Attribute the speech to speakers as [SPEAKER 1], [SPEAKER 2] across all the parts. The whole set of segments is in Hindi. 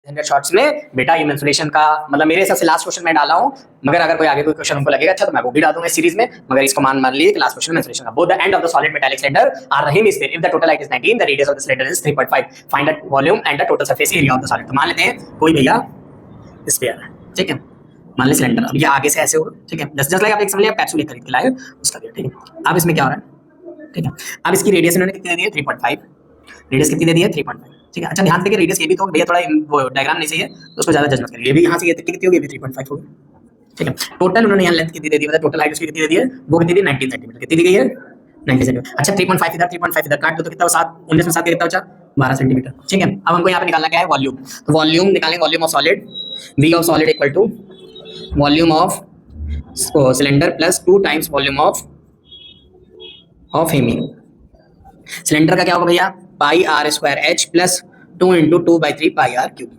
[SPEAKER 1] 100 शॉर्ट्स में बेटा ये मेंस्ट्रुएशन का मतलब मेरे हिसाब से लास्ट क्वेश्चन मैं डाला हूं, मगर अगर कोई आगे कोई क्वेश्चन हमको लगेगा अच्छा तो मैं वो भी डाल दूंगा इस सीरीज में, मगर इसको मान लीजिए कि लास्ट क्वेश्चन मेंस्ट्रुएशन का। Both the end of the solid metallic cylinder are the hemisphere if the total height is 19 the radius of the cylinder is 3.5 find the volume and the total surface area of the solid. तो मान लेते हैं कोई भैया स्फीयर है, ठीक है, मान लीजिए सिलेंडर, अब ये आगे से ऐसे होगा, ठीक है, जस्ट लाइक आप एक समझ लिया कैप्सूल खरीद के लाए उसका दिया, ठीक है। अब इसमें क्या हो रहा है, ठीक है, अब इसकी रेडियस इन्होंने कितनी दे दी है 3.5, रेडियस कितनी दे दी है 3.5, ठीक है। अच्छा ध्यान देखिए रेडियस ये भी तो भैया थोड़ा वो डायग्राम नहीं सही है तो उसको ज्यादा जज मत करिए, ये भी यहाँ से ये कितनी होगी 3.5 होगी, ठीक है। टोटल उन्होंने यहाँ लेंथ कितनी दे दी, मतलब टोटल हाइट उसकी कितनी दे दी है, वो कितनी दी 19 सेंटीमीटर, कितनी दी गई है 90 सेंटीमीटर। अच्छा 3.5 इधर 3.5 इधर काट दो तो कितना 7, 19 में 7 कितना बचा 12 सेंटीमीटर, ठीक है। अब हमको यहाँ पे निकालना क्या है वॉल्यूम, तो वॉल्यूम निकालेंगे, volume of solid V of solid equal to volume of cylinder plus 2 times volume of hemi. Cylinder का क्या होगा भैया pi r square h plus 2 into 2/3 pi r cube,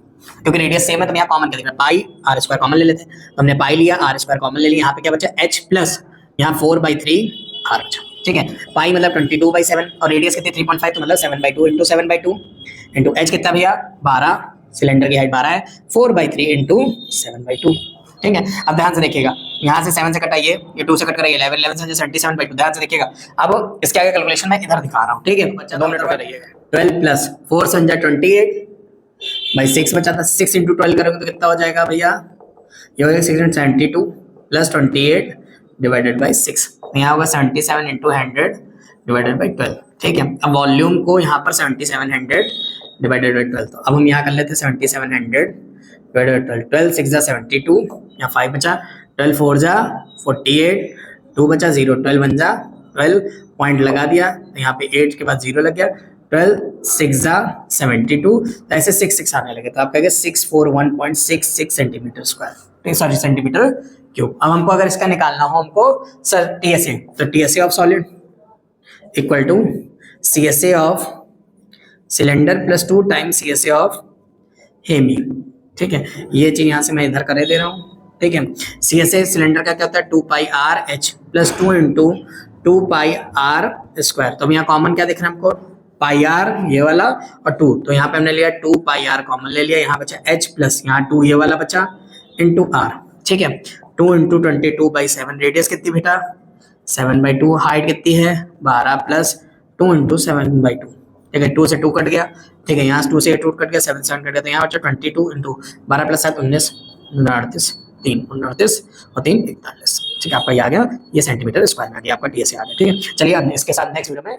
[SPEAKER 1] क्योंकि रेडियस सेम है तो यहाँ कॉमन कर देंगे, पाई आर स्क्वायर कॉमन ले लेते हैं, तो हमने पाई लिया आर स्क्वायर कॉमन ले लिया, यहाँ पे क्या बचा एच प्लस यहाँ 4/3 आर बचा, ठीक है। पाई मतलब 22/7 और रेडियस कितनी 3.5 तो मतलब 7/2 इंटू 7/2 इंटू एच कितना भैया 12, सिलेंडर की हाइट 12 है, 4/3 इंटू 7/2, ठीक है। अब ध्यान से देखिएगा यहाँ से 7 से कटाइए, ये 2 से कट कराइए 11, 11 से 77/2, ध्यान से देखिएगा। अब इसके आगे कैलकुलेशन मैं इधर दिखा रहा हूँ, ठीक है बच्चा 2 मिनट रुक रहिएगा। 12 प्लस 4 से 28/6 बचा था, 6 इंटू 12 करोगे तो कितना हो जाएगा भैया, ये हो जाएगा 672 प्लस 28 डिवाइडेड बाई 6, यहाँ होगा 77 इंटू 100 डिवाइडेड बाई 12, ठीक है। अब वॉल्यूम को यहाँ पर 7700 डिवाइडेड बाई 12, तो अब हम यहाँ कर लेते हैं 7700 डिवाइडेड बाई 12, 12 6 जा 72, यहाँ 5 बचा, 12 4 जा 48, 2 बचा 0, 12 1 जा 12, पॉइंट लगा दिया तो यहाँ पे 8 के बाद 0 लग गया, 12 6 जा 72, तो ऐसे 6 6 आने लगे, तो आप कहेंगे 641.66 centimetre square, sorry centimetre cube. अब हमको अगर इसका निकालना हो हमको सर टीएसए, तो TSA of solid equal to CSA of cylinder plus 2 times CSA of hemi, ठीक है। ये चीज यहाँ से मैं इधर करे दे रहा हूँ, ठीक है। सीएसए सिलेंडर का क्या होता है 2πr/h प्लस 2 इंटू 2πr², तो अब यहाँ कॉमन क्या दिख रहा है हमको πr ये वाला और 2, तो यहाँ पे हमने लिया 2πr कॉमन ले लिया, यहाँ बचा h प्लस यहाँ 2 ये वाला बचा इंटू r, ठीक है। 2 इंटू 22/7, रेडियस कितनी बेटा 7/2, हाइट कितनी है 12 प्लस 2 इंटू 7/2, ठीक है। 2 से 2 कट गया, ठीक है, यहाँ से 2 से 2 कट गया, 7 से 7 कट गया, तो यहाँ बचा 22 इंटू 12 प्लस 7 19 38 3 29 और 3 41, ठीक है। आपका ये आ गया, ये सेंटीमीटर स्क्वायर में आ गया आपका टीएसए आ गया, ठीक है। चलिए इसके साथ नेक्स्ट वीडियो में